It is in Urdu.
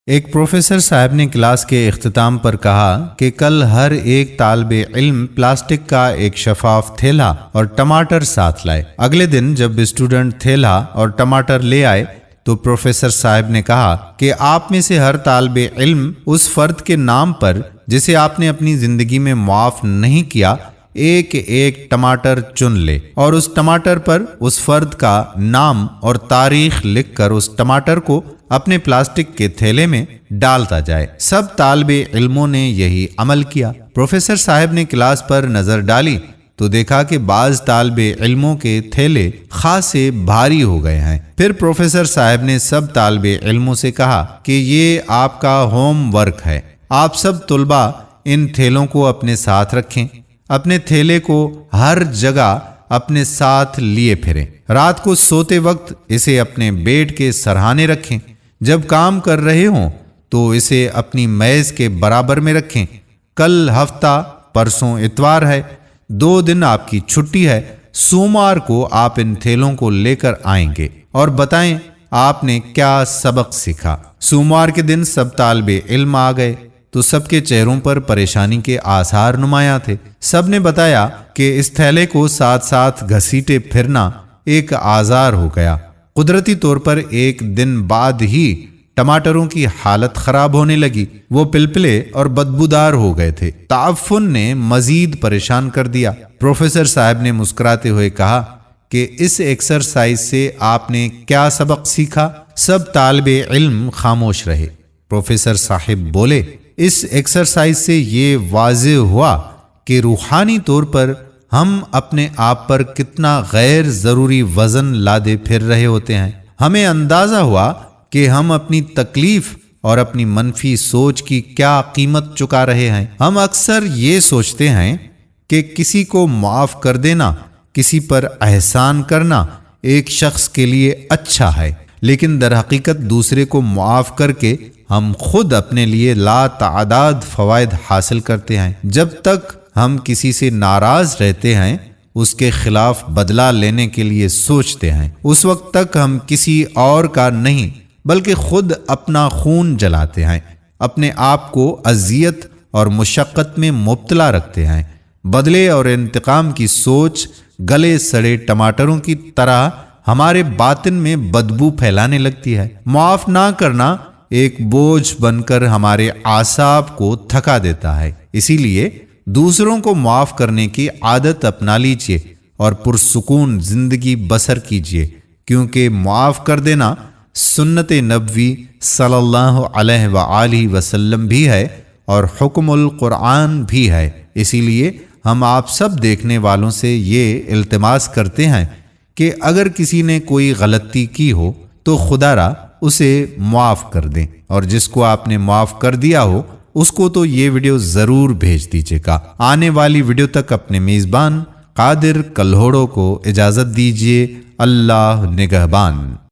ایک پروفیسر صاحب نے کلاس کے اختتام پر کہا کہ کل ہر ایک طالب علم پلاسٹک کا ایک شفاف تھیلا اور ٹماٹر ساتھ لائے۔ اگلے دن جب اسٹوڈنٹ تھیلا اور ٹماٹر لے آئے تو پروفیسر صاحب نے کہا کہ آپ میں سے ہر طالب علم اس فرد کے نام پر جسے آپ نے اپنی زندگی میں معاف نہیں کیا ایک ایک ٹماٹر چن لے اور اس ٹماٹر پر اس فرد کا نام اور تاریخ لکھ کر اس ٹماٹر کو اپنے پلاسٹک کے تھیلے میں ڈالتا جائے۔ سب طالب علموں نے یہی عمل کیا۔ پروفیسر صاحب نے کلاس پر نظر ڈالی تو دیکھا کہ بعض طالب علموں کے تھیلے خاصے بھاری ہو گئے ہیں۔ پھر پروفیسر صاحب نے سب طالب علموں سے کہا کہ یہ آپ کا ہوم ورک ہے، آپ سب طلباء ان تھیلوں کو اپنے ساتھ رکھیں، اپنے تھیلے کو ہر جگہ اپنے ساتھ لیے پھریں، رات کو سوتے وقت اسے اپنے بیڈ کے سرہانے رکھیں، جب کام کر رہے ہوں تو اسے اپنی میز کے برابر میں رکھیں۔ کل ہفتہ، پرسوں اتوار ہے، 2 دن آپ کی چھٹی ہے، سوموار کو آپ ان تھیلوں کو لے کر آئیں گے اور بتائیں آپ نے کیا سبق سیکھا۔ سوموار کے دن سب طالب علم آ گئے تو سب کے چہروں پر پریشانی کے آثار نمایاں تھے۔ سب نے بتایا کہ اس تھیلے کو ساتھ ساتھ گھسیٹے پھرنا ایک آزار ہو گیا۔ قدرتی طور پر ایک دن بعد ہی ٹماٹروں کی حالت خراب ہونے لگی، وہ پلپلے اور بدبودار ہو گئے تھے۔ تعفن نے مزید پریشان کر دیا۔ پروفیسر صاحب نے مسکراتے ہوئے کہا کہ اس ایکسرسائز سے آپ نے کیا سبق سیکھا؟ سب طالب علم خاموش رہے۔ پروفیسر صاحب بولے، اس ایکسرسائز سے یہ واضح ہوا کہ روحانی طور پر ہم اپنے آپ پر کتنا غیر ضروری وزن لادے پھر رہے ہوتے ہیں۔ ہمیں اندازہ ہوا کہ ہم اپنی تکلیف اور اپنی منفی سوچ کی کیا قیمت چکا رہے ہیں۔ ہم اکثر یہ سوچتے ہیں کہ کسی کو معاف کر دینا، کسی پر احسان کرنا ایک شخص کے لیے اچھا ہے، لیکن در حقیقت دوسرے کو معاف کر کے ہم خود اپنے لیے لا تعداد فوائد حاصل کرتے ہیں۔ جب تک ہم کسی سے ناراض رہتے ہیں، اس کے خلاف بدلہ لینے کے لیے سوچتے ہیں، اس وقت تک ہم کسی اور کا نہیں بلکہ خود اپنا خون جلاتے ہیں، اپنے آپ کو اذیت اور مشقت میں مبتلا رکھتے ہیں۔ بدلے اور انتقام کی سوچ گلے سڑے ٹماٹروں کی طرح ہمارے باطن میں بدبو پھیلانے لگتی ہے۔ معاف نہ کرنا ایک بوجھ بن کر ہمارے اعصاب کو تھکا دیتا ہے۔ اسی لیے دوسروں کو معاف کرنے کی عادت اپنا لیجیے اور پرسکون زندگی بسر کیجیے، کیونکہ معاف کر دینا سنت نبوی صلی اللہ علیہ وآلہ وسلم بھی ہے اور حکم القرآن بھی ہے۔ اسی لیے ہم آپ سب دیکھنے والوں سے یہ التماس کرتے ہیں کہ اگر کسی نے کوئی غلطی کی ہو تو خدا را اسے معاف کر دیں، اور جس کو آپ نے معاف کر دیا ہو اس کو تو یہ ویڈیو ضرور بھیج دیجیے گا۔ آنے والی ویڈیو تک اپنے میزبان قادر کلہوڑو کو اجازت دیجیے۔ اللہ نگہبان۔